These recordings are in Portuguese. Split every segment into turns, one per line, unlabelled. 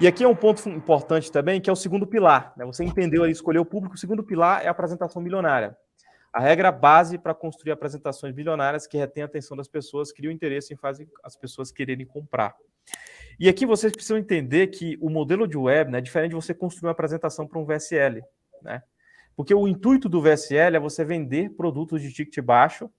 E aqui é um ponto importante também, que é o segundo pilar, né? Você entendeu aí, escolheu o público. O segundo pilar é a apresentação milionária. A regra base para construir apresentações milionárias que retém a atenção das pessoas, cria o interesse e fazem as pessoas quererem comprar. E aqui vocês precisam entender que o modelo de web, né, é diferente de você construir uma apresentação para um VSL, né? Porque o intuito do VSL é você vender produtos de ticket baixo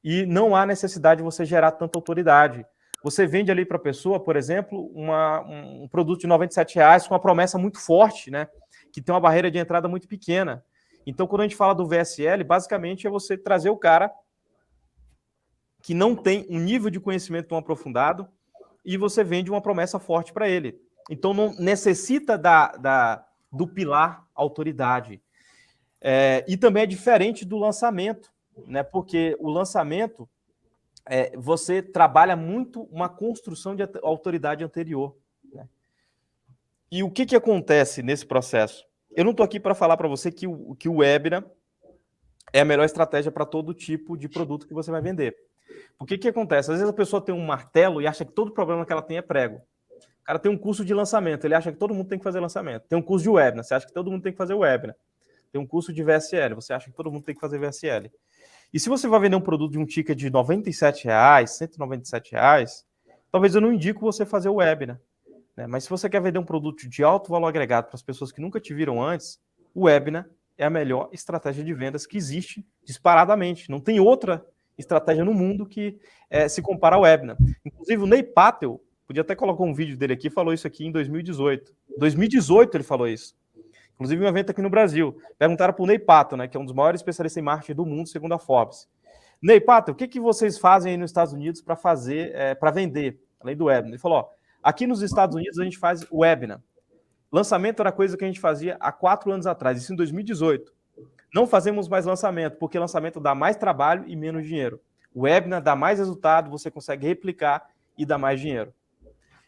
e não há necessidade de você gerar tanta autoridade. Você vende ali para a pessoa, por exemplo, um produto de R$ 97 com uma promessa muito forte, né? Que tem uma barreira de entrada muito pequena. Então, quando a gente fala do VSL, basicamente é você trazer o cara que não tem um nível de conhecimento tão aprofundado e você vende uma promessa forte para ele. Então, não necessita do pilar autoridade. E também é diferente do lançamento, né? Porque o lançamento, você trabalha muito uma construção de autoridade anterior, né? E o que acontece nesse processo? Eu não estou aqui para falar para você que o webinar é a melhor estratégia para todo tipo de produto que você vai vender. Porque o que acontece? Às vezes a pessoa tem um martelo e acha que todo problema que ela tem é prego. O cara tem um curso de lançamento, ele acha que todo mundo tem que fazer lançamento. Tem um curso de webinar, você acha que todo mundo tem que fazer webinar. Tem um curso de VSL, você acha que todo mundo tem que fazer VSL. E se você vai vender um produto de um ticket de R$ 97, R$ 197, talvez eu não indico você fazer o webinar, né? Mas se você quer vender um produto de alto valor agregado para as pessoas que nunca te viram antes, o webinar é a melhor estratégia de vendas que existe disparadamente. Não tem outra estratégia no mundo que se compara ao webinar. Inclusive o Ney Patel, podia até colocar um vídeo dele aqui, falou isso aqui em 2018. 2018 ele falou isso. Inclusive um evento aqui no Brasil. Perguntaram para o Ney Patel, né, que é um dos maiores especialistas em marketing do mundo, segundo a Forbes. Ney Patel, o que vocês fazem aí nos Estados Unidos para fazer, para vender, além do webinar? Ele falou, ó, aqui nos Estados Unidos a gente faz webinar. Lançamento era coisa que a gente fazia há 4 anos atrás, isso em 2018. Não fazemos mais lançamento, porque lançamento dá mais trabalho e menos dinheiro. O webinar dá mais resultado, você consegue replicar e dá mais dinheiro.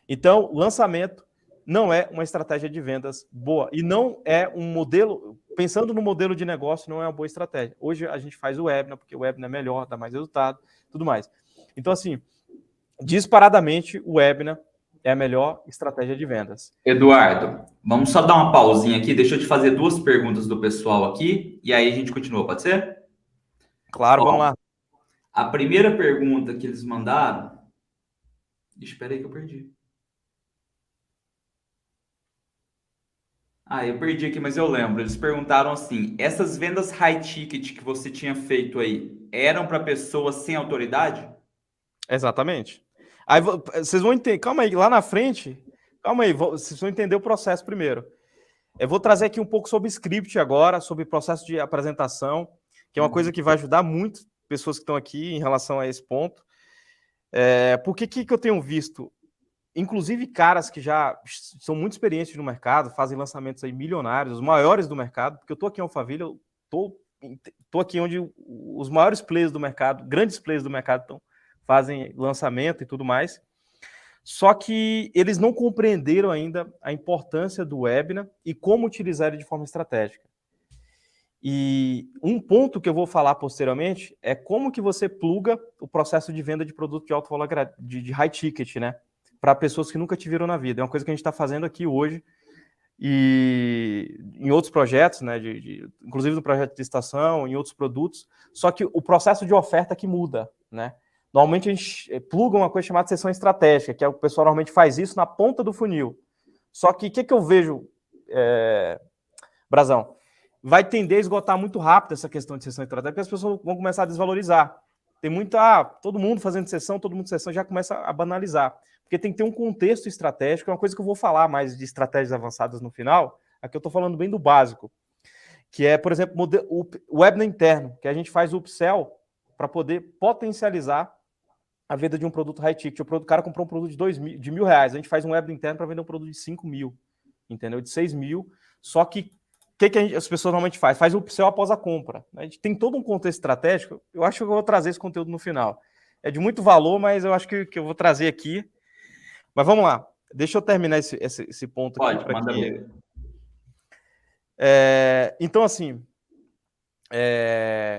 Então, lançamento não é uma estratégia de vendas boa. E não é um modelo, pensando no modelo de negócio, não é uma boa estratégia. Hoje a gente faz o webinar, porque o webinar é melhor, dá mais resultado, tudo mais. Então, assim, disparadamente, o webinar é a melhor estratégia de vendas.
Eduardo, vamos só dar uma pausinha aqui. Deixa eu te fazer 2 perguntas do pessoal aqui e aí a gente continua, pode ser?
Claro, vamos lá.
A primeira pergunta que eles mandaram... Espera aí que eu perdi. Eu perdi aqui, mas eu lembro. Eles perguntaram assim: essas vendas high ticket que você tinha feito aí eram para pessoas sem autoridade?
Exatamente. Aí vocês vão entender. Calma aí, lá na frente. Calma aí, vocês vão entender o processo primeiro. Eu vou trazer aqui um pouco sobre script agora, sobre processo de apresentação, que é uma coisa que vai ajudar muito pessoas que estão aqui em relação a esse ponto. Porque que eu tenho visto? Inclusive caras que já são muito experientes no mercado, fazem lançamentos aí milionários, os maiores do mercado, porque eu estou aqui em Alphaville, eu estou aqui onde os maiores players do mercado, grandes players do mercado fazem lançamento e tudo mais. Só que eles não compreenderam ainda a importância do webinar e como utilizar ele de forma estratégica. E um ponto que eu vou falar posteriormente é como que você pluga o processo de venda de produto de alto valor, de high ticket, né? Para pessoas que nunca te viram na vida. É uma coisa que a gente está fazendo aqui hoje e em outros projetos, né? Inclusive no projeto de estação, em outros produtos. Só que o processo de oferta que muda, né? Normalmente a gente pluga uma coisa chamada sessão estratégica, que é o pessoal normalmente faz isso na ponta do funil. Só que o que eu vejo, Brazão? Vai tender a esgotar muito rápido essa questão de sessão estratégica, porque as pessoas vão começar a desvalorizar. Tem muita... todo mundo fazendo sessão, já começa a banalizar. Porque tem que ter um contexto estratégico, é uma coisa que eu vou falar mais de estratégias avançadas no final. Aqui eu estou falando bem do básico, que é, por exemplo, o webinar interno, que a gente faz o upsell para poder potencializar a venda de um produto high ticket. O cara comprou um produto de R$1.000, a gente faz um webinar interno para vender um produto de 5.000, entendeu? De 6.000, só que o que as pessoas normalmente fazem? Faz o upsell após a compra. A gente tem todo um contexto estratégico. Eu acho que eu vou trazer esse conteúdo no final. É de muito valor, mas eu acho que eu vou trazer aqui. Mas vamos lá. Deixa eu terminar esse ponto aqui.
Pode, manda ver.
Então, assim,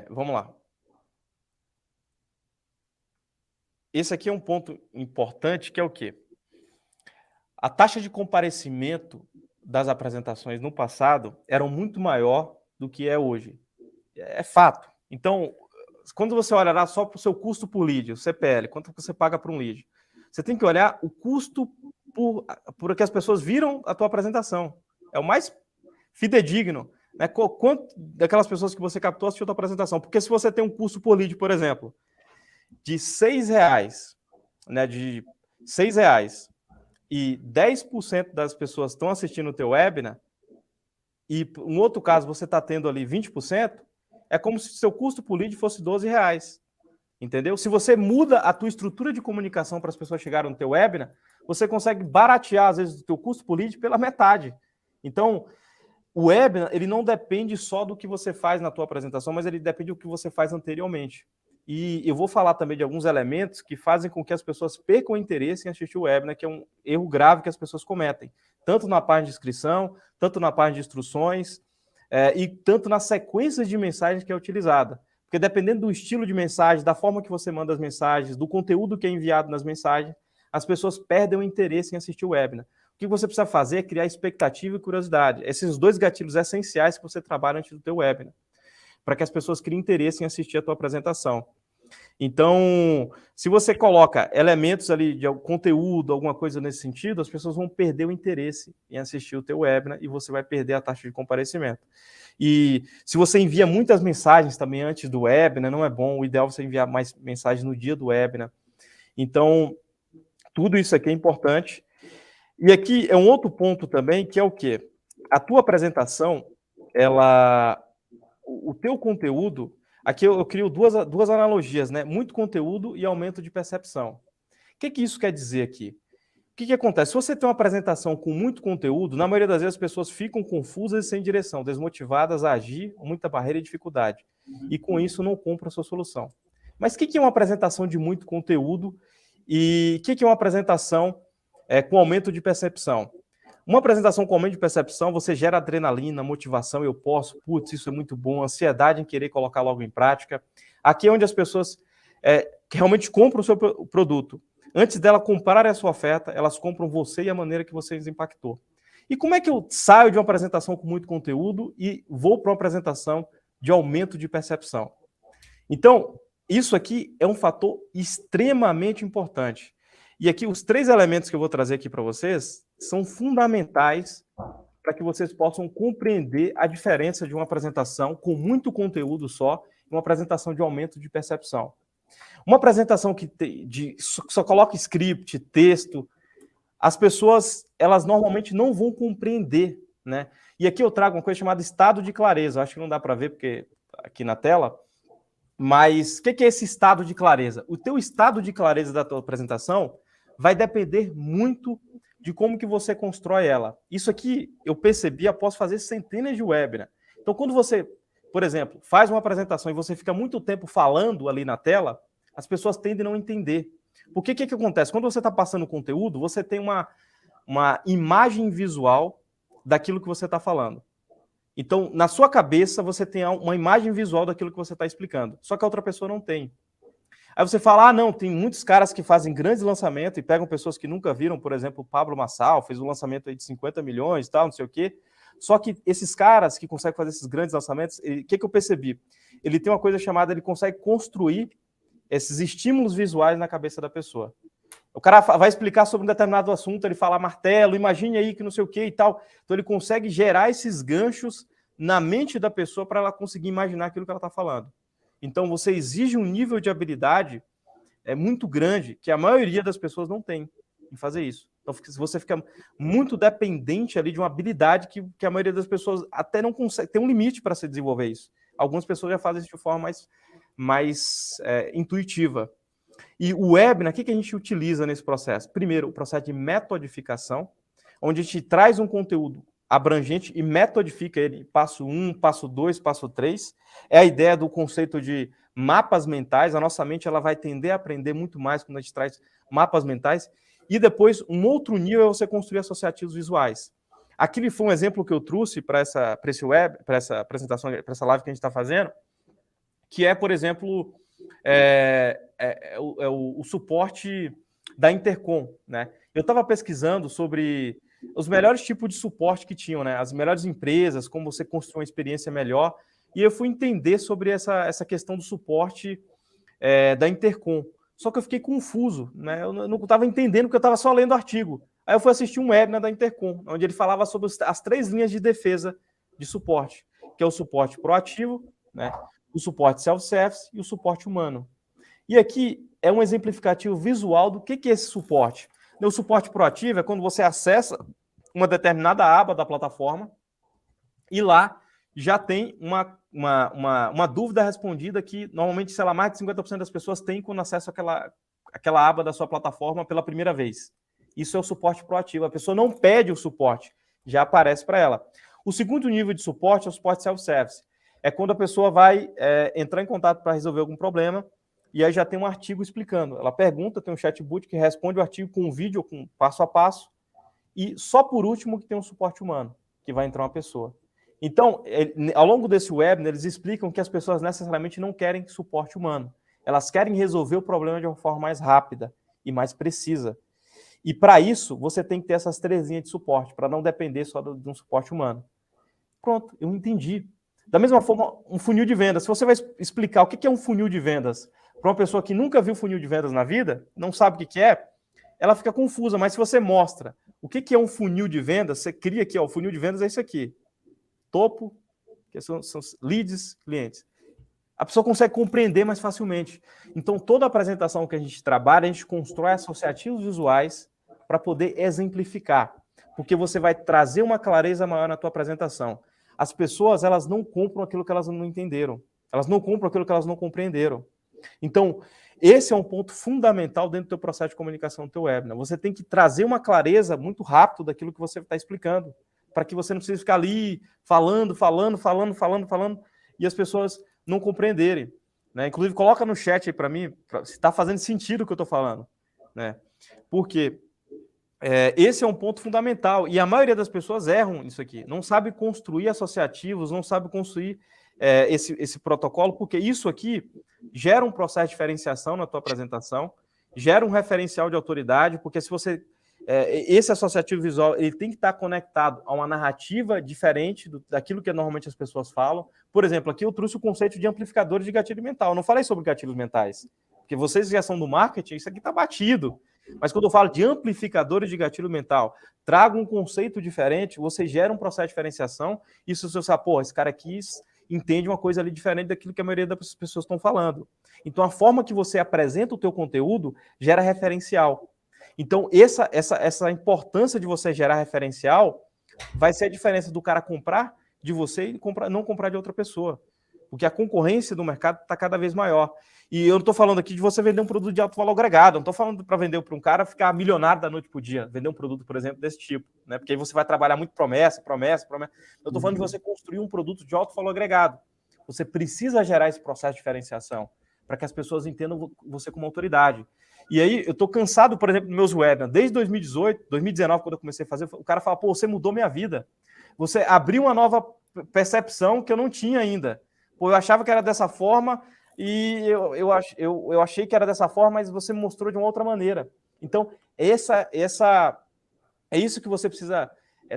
vamos lá. Esse aqui é um ponto importante, que é o quê? A taxa de comparecimento das apresentações no passado eram muito maior do que é hoje. É fato. Então, quando você olhará só para o seu custo por lead, o CPL, quanto você paga por um lead, você tem que olhar o custo por que as pessoas viram a tua apresentação. É o mais fidedigno, né? Quanto daquelas pessoas que você captou assistiu a tua apresentação? Porque se você tem um custo por lead, por exemplo, de R$6, né, de R$6, e 10% das pessoas estão assistindo o teu webinar, e um outro caso você está tendo ali 20%, é como se seu custo por lead fosse R$12. Entendeu? Se você muda a tua estrutura de comunicação para as pessoas chegarem no teu webinar, você consegue baratear, às vezes, o teu custo por lead pela metade. Então, o webinar, ele não depende só do que você faz na tua apresentação, mas ele depende do que você faz anteriormente. E eu vou falar também de alguns elementos que fazem com que as pessoas percam o interesse em assistir o webinar, que é um erro grave que as pessoas cometem, tanto na página de inscrição, tanto na página de instruções, e tanto na sequência de mensagens que é utilizada. Porque dependendo do estilo de mensagem, da forma que você manda as mensagens, do conteúdo que é enviado nas mensagens, as pessoas perdem o interesse em assistir o webinar. O que você precisa fazer é criar expectativa e curiosidade. Esses dois gatilhos essenciais que você trabalha antes do teu webinar, para que as pessoas criem interesse em assistir a tua apresentação. Então, se você coloca elementos ali de conteúdo, alguma coisa nesse sentido, as pessoas vão perder o interesse em assistir o teu webinar e você vai perder a taxa de comparecimento. E se você envia muitas mensagens também antes do webinar, não é bom, o ideal é você enviar mais mensagens no dia do webinar. Então, tudo isso aqui é importante. E aqui é um outro ponto também, que é o quê? A tua apresentação, o teu conteúdo, aqui eu crio duas analogias, né? Muito conteúdo e aumento de percepção. O que isso quer dizer aqui? O que acontece? Se você tem uma apresentação com muito conteúdo, na maioria das vezes as pessoas ficam confusas e sem direção, desmotivadas a agir, muita barreira e dificuldade. E com isso não compram a sua solução. Mas o que é uma apresentação de muito conteúdo e o que é uma apresentação com aumento de percepção? Uma apresentação com aumento de percepção, você gera adrenalina, motivação, eu posso, putz, isso é muito bom, ansiedade em querer colocar logo em prática. Aqui é onde as pessoas realmente compram o seu produto. Antes dela comprar a sua oferta, elas compram você e a maneira que você as impactou. E como é que eu saio de uma apresentação com muito conteúdo e vou para uma apresentação de aumento de percepção? Então, isso aqui é um fator extremamente importante. E aqui os 3 elementos que eu vou trazer aqui para vocês são fundamentais para que vocês possam compreender a diferença de uma apresentação com muito conteúdo só e uma apresentação de aumento de percepção. Uma apresentação que só coloca script, texto, as pessoas, elas normalmente não vão compreender, né? E aqui eu trago uma coisa chamada estado de clareza. Acho que não dá para ver porque aqui na tela, mas o que é esse estado de clareza? O teu estado de clareza da tua apresentação vai depender muito de como que você constrói ela. Isso aqui eu percebi após fazer centenas de webinar. Então, quando você, por exemplo, faz uma apresentação e você fica muito tempo falando ali na tela, as pessoas tendem a não entender. Porque o que acontece? Quando você está passando conteúdo, você tem uma imagem visual daquilo que você está falando. Então, na sua cabeça, você tem uma imagem visual daquilo que você está explicando. Só que a outra pessoa não tem. Aí você fala, não, tem muitos caras que fazem grandes lançamentos e pegam pessoas que nunca viram, por exemplo, o Pablo Marçal, fez um lançamento aí de 50 milhões e tal, não sei o quê. Só que esses caras que conseguem fazer esses grandes lançamentos, o que eu percebi? Ele tem uma coisa chamada, ele consegue construir esses estímulos visuais na cabeça da pessoa. O cara vai explicar sobre um determinado assunto, ele fala martelo, imagine aí que não sei o que e tal. Então ele consegue gerar esses ganchos na mente da pessoa para ela conseguir imaginar aquilo que ela está falando. Então você exige um nível de habilidade muito grande que a maioria das pessoas não tem em fazer isso. Então você fica muito dependente ali de uma habilidade que a maioria das pessoas até não consegue, tem um limite para se desenvolver isso. Algumas pessoas já fazem isso de forma mais intuitiva. E o webinar, o que a gente utiliza nesse processo? Primeiro, o processo de metodificação, onde a gente traz um conteúdo abrangente e metodifica ele, passo 1, passo 2, passo 3. É a ideia do conceito de mapas mentais. A nossa mente ela vai tender a aprender muito mais quando a gente traz mapas mentais. E depois, um outro nível é você construir associativos visuais. Aquele foi um exemplo que eu trouxe para essa apresentação, para essa live que a gente está fazendo, que é, por exemplo, o suporte da Intercom, né? Eu estava pesquisando sobre os melhores tipos de suporte que tinham, né? As melhores empresas, como você construir uma experiência melhor, e eu fui entender sobre essa questão do suporte da Intercom. Só que eu fiquei confuso, né? Eu não estava entendendo porque eu estava só lendo o artigo. Aí eu fui assistir um webinar da Intercom, onde ele falava sobre as 3 linhas de defesa de suporte, que é o suporte proativo, né? O suporte self-service e o suporte humano. E aqui é um exemplificativo visual do que é esse suporte. O suporte proativo é quando você acessa uma determinada aba da plataforma e lá já tem uma dúvida respondida que normalmente, sei lá, mais de 50% das pessoas têm quando acessam aquela aba da sua plataforma pela primeira vez. Isso é o suporte proativo. A pessoa não pede o suporte, já aparece para ela. O segundo nível de suporte é o suporte self-service. É quando a pessoa vai entrar em contato para resolver algum problema e aí já tem um artigo explicando. Ela pergunta, tem um chatbot que responde o artigo com um vídeo, com passo a passo, e só por último que tem um suporte humano, que vai entrar uma pessoa. Então, ao longo desse webinar, eles explicam que as pessoas necessariamente não querem suporte humano. Elas querem resolver o problema de uma forma mais rápida e mais precisa. E para isso, você tem que ter essas 3 linhas de suporte, para não depender só de um suporte humano. Pronto, eu entendi. Da mesma forma, um funil de vendas. Se você vai explicar o que é um funil de vendas para uma pessoa que nunca viu funil de vendas na vida, não sabe o que é, ela fica confusa. Mas se você mostra o que é um funil de vendas, você cria aqui, ó, o funil de vendas é isso aqui. Topo, que são leads, clientes. A pessoa consegue compreender mais facilmente. Então, toda apresentação que a gente trabalha, a gente constrói associativos visuais para poder exemplificar. Porque você vai trazer uma clareza maior na tua apresentação. As pessoas, elas não compram aquilo que elas não entenderam. Elas não compram aquilo que elas não compreenderam. Então, esse é um ponto fundamental dentro do teu processo de comunicação do teu webinar. Você tem que trazer uma clareza muito rápido daquilo que você está explicando, para que você não precise ficar ali falando, e as pessoas não compreenderem. Né? Inclusive, coloca no chat aí para mim, se está fazendo sentido o que eu estou falando. Né? Porque esse é um ponto fundamental, e a maioria das pessoas erram nisso aqui. Não sabe construir associativos, não sabe construir esse protocolo, porque isso aqui gera um processo de diferenciação na tua apresentação, gera um referencial de autoridade, porque se você... esse associativo visual ele tem que estar conectado a uma narrativa diferente daquilo que normalmente as pessoas falam. Por exemplo, aqui eu trouxe o conceito de amplificadores de gatilho mental. Eu não falei sobre gatilhos mentais, porque vocês já são do marketing, isso aqui está batido. Mas quando eu falo de amplificadores de gatilho mental, trago um conceito diferente, você gera um processo de diferenciação, e se você sabe, pô, esse cara aqui entende uma coisa ali diferente daquilo que a maioria das pessoas estão falando. Então, a forma que você apresenta o teu conteúdo gera referencial. Então, essa importância de você gerar referencial vai ser a diferença do cara comprar de você e não comprar de outra pessoa. Porque a concorrência do mercado está cada vez maior. E eu não estou falando aqui de você vender um produto de alto valor agregado, não estou falando para vender para um cara ficar milionário da noite para o dia, vender um produto, por exemplo, desse tipo, né? Porque aí você vai trabalhar muito promessa. Eu estou falando de você construir um produto de alto valor agregado. Você precisa gerar esse processo de diferenciação para que as pessoas entendam você como autoridade. E aí, eu estou cansado, por exemplo, dos meus webinars. Desde 2018, 2019, quando eu comecei a fazer, o cara fala, pô, você mudou minha vida. Você abriu uma nova percepção que eu não tinha ainda. Pô, eu achava que era dessa forma e eu achei que era dessa forma, mas você me mostrou de uma outra maneira. Então, é isso que você precisa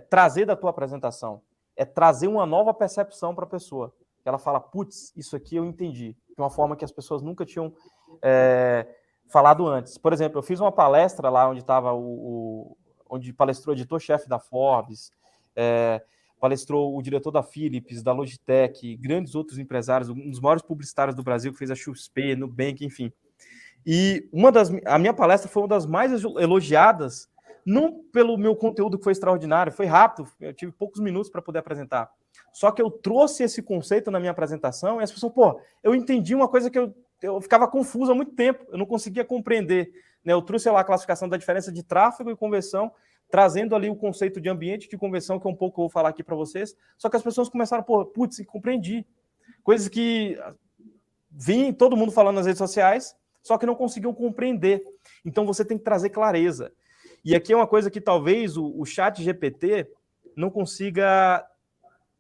trazer da tua apresentação. É trazer uma nova percepção para a pessoa. Ela fala, putz, isso aqui eu entendi. De uma forma que as pessoas nunca tinham falado antes. Por exemplo, eu fiz uma palestra lá onde estava onde palestrou o editor-chefe da Forbes, palestrou o diretor da Philips, da Logitech, grandes outros empresários, um dos maiores publicitários do Brasil, que fez a XP, Nubank, enfim. E a minha palestra foi uma das mais elogiadas, não pelo meu conteúdo que foi extraordinário, foi rápido, eu tive poucos minutos para poder apresentar. Só que eu trouxe esse conceito na minha apresentação e as pessoas, pô, eu entendi uma coisa que eu ficava confuso há muito tempo, eu não conseguia compreender. Né? Eu trouxe lá a classificação da diferença de tráfego e conversão, trazendo ali o conceito de ambiente de conversão, que é um pouco que eu vou falar aqui para vocês, só que as pessoas começaram, pô, putz, compreendi. Coisas que vi todo mundo falando nas redes sociais, só que não conseguiam compreender. Então você tem que trazer clareza. E aqui é uma coisa que talvez o chat GPT não consiga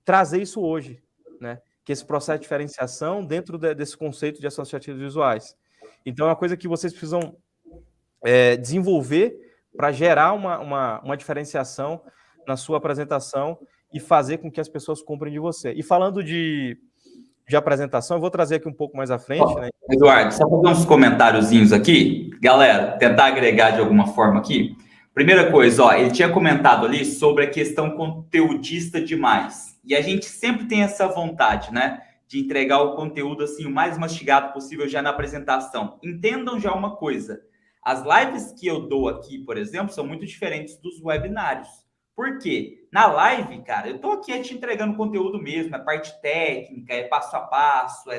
trazer isso hoje, né? Que esse processo de diferenciação dentro desse conceito de associativos visuais. Então é uma coisa que vocês precisam desenvolver para gerar uma diferenciação na sua apresentação e fazer com que as pessoas comprem de você. E falando de apresentação, eu vou trazer aqui um pouco mais à frente. Né?
Eduardo, só fazer uns comentáriozinhos aqui. Galera, tentar agregar de alguma forma aqui. Primeira coisa, ele tinha comentado ali sobre a questão conteudista demais. E a gente sempre tem essa vontade, né? De entregar o conteúdo assim, o mais mastigado possível já na apresentação. Entendam já uma coisa. As lives que eu dou aqui, por exemplo, são muito diferentes dos webinários. Por quê? Na live, cara, eu tô aqui te entregando conteúdo mesmo, é parte técnica, é passo a passo,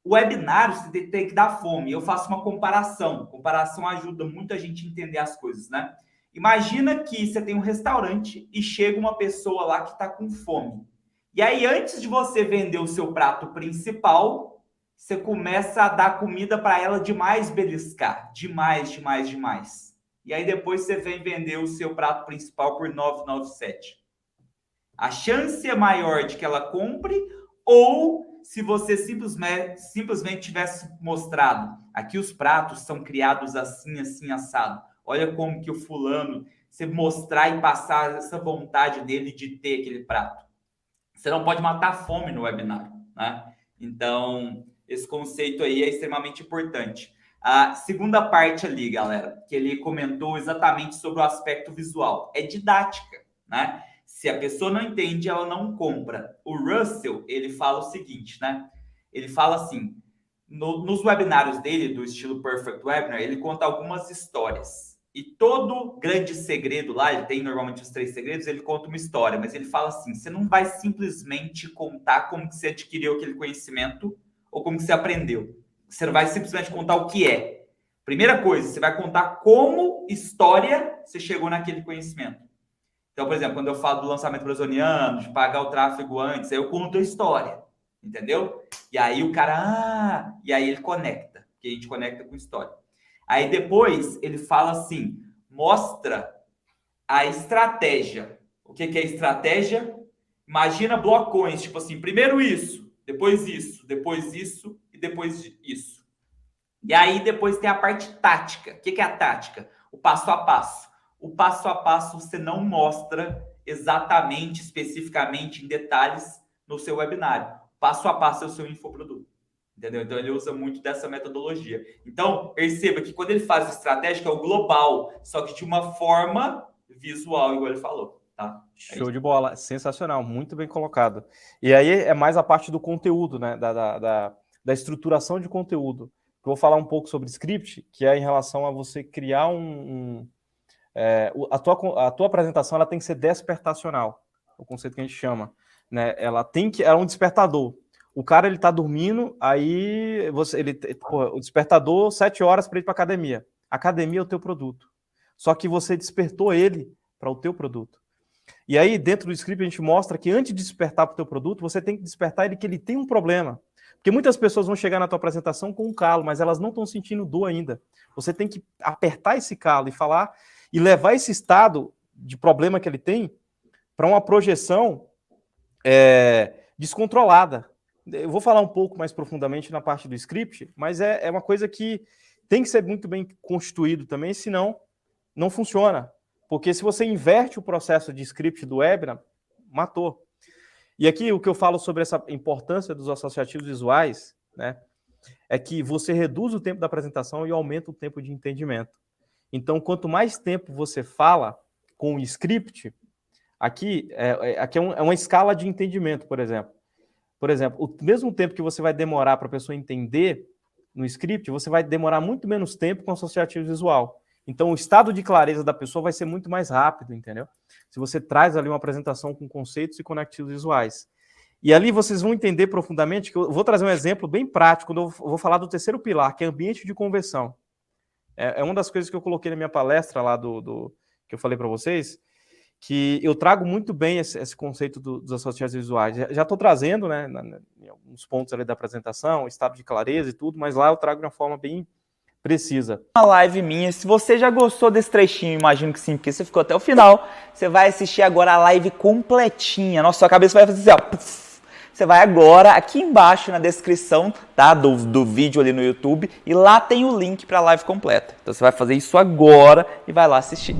O webinário você tem que dar fome. Eu faço uma comparação. Comparação ajuda muito a gente a entender as coisas, né? Imagina que você tem um restaurante e chega uma pessoa lá que está com fome. E aí, antes de você vender o seu prato principal, você começa a dar comida para ela demais beliscar. Demais. E aí, depois você vem vender o seu prato principal por R$ 9,97. A chance é maior de que ela compre, ou se você simplesmente tivesse mostrado, aqui os pratos são criados assim, assado. Olha como que o fulano, você mostrar e passar essa vontade dele de ter aquele prato. Você não pode matar a fome no webinar, né? Então, esse conceito aí é extremamente importante. A segunda parte ali, galera, que ele comentou exatamente sobre o aspecto visual, é didática, né? Se a pessoa não entende, ela não compra. O Russell, ele fala o seguinte, né? Ele fala assim, nos webinários dele, do estilo Perfect Webinar, ele conta algumas histórias. E todo grande segredo lá, ele tem normalmente os 3 segredos, ele conta uma história, mas ele fala assim, você não vai simplesmente contar como que você adquiriu aquele conhecimento ou como que você aprendeu. Você não vai simplesmente contar o que é. Primeira coisa, você vai contar como história você chegou naquele conhecimento. Então, por exemplo, quando eu falo do lançamento brasiliano, de pagar o tráfego antes, aí eu conto a história, entendeu? E aí o cara, e aí ele conecta, porque a gente conecta com história. Aí depois ele fala assim, mostra a estratégia. O que é estratégia? Imagina blocões, tipo assim, primeiro isso, depois isso, depois isso e depois isso. E aí depois tem a parte tática. O que é a tática? O passo a passo. O passo a passo você não mostra exatamente, especificamente, em detalhes no seu webinário. Passo a passo é o seu infoproduto. Entendeu? Então, ele usa muito dessa metodologia. Então, perceba que quando ele faz o estratégico, é o global, só que de uma forma visual, igual ele falou. Tá?
Show de bola. Sensacional. Muito bem colocado. E aí é mais a parte do conteúdo, né? Da estruturação de conteúdo. Eu vou falar um pouco sobre script, que é em relação a você criar a tua apresentação ela tem que ser despertacional. É o conceito que a gente chama. Né? Ela é um despertador. O cara, ele tá dormindo, aí o despertador, 7 horas para ir para academia. Academia é o teu produto. Só que você despertou ele para o teu produto. E aí, dentro do script, a gente mostra que antes de despertar para o teu produto, você tem que despertar ele que ele tem um problema. Porque muitas pessoas vão chegar na tua apresentação com um calo, mas elas não estão sentindo dor ainda. Você tem que apertar esse calo e falar, e levar esse estado de problema que ele tem para uma projeção descontrolada. Eu vou falar um pouco mais profundamente na parte do script, mas é uma coisa que tem que ser muito bem constituído também, senão não funciona. Porque se você inverte o processo de script do webinar, matou. E aqui o que eu falo sobre essa importância dos associativos visuais, né, é que você reduz o tempo da apresentação e aumenta o tempo de entendimento. Então, quanto mais tempo você fala com o script, aqui é uma escala de entendimento, por exemplo. Por exemplo, o mesmo tempo que você vai demorar para a pessoa entender no script, você vai demorar muito menos tempo com o associativo visual. Então, o estado de clareza da pessoa vai ser muito mais rápido, entendeu? Se você traz ali uma apresentação com conceitos e conectivos visuais. E ali vocês vão entender profundamente, que eu vou trazer um exemplo bem prático, quando eu vou falar do terceiro pilar, que é ambiente de conversão. É uma das coisas que eu coloquei na minha palestra lá que eu falei para vocês, que eu trago muito bem esse conceito dos associativos visuais. Já estou trazendo, né, em alguns pontos ali da apresentação, estado de clareza e tudo, mas lá eu trago de uma forma bem precisa.
Uma live minha, se você já gostou desse trechinho, imagino que sim, porque você ficou até o final, você vai assistir agora a live completinha. Nossa, sua cabeça vai fazer assim, ó, puff, você vai agora aqui embaixo na descrição, tá, do vídeo ali no YouTube, e lá tem o link para a live completa. Então você vai fazer isso agora e vai lá assistir.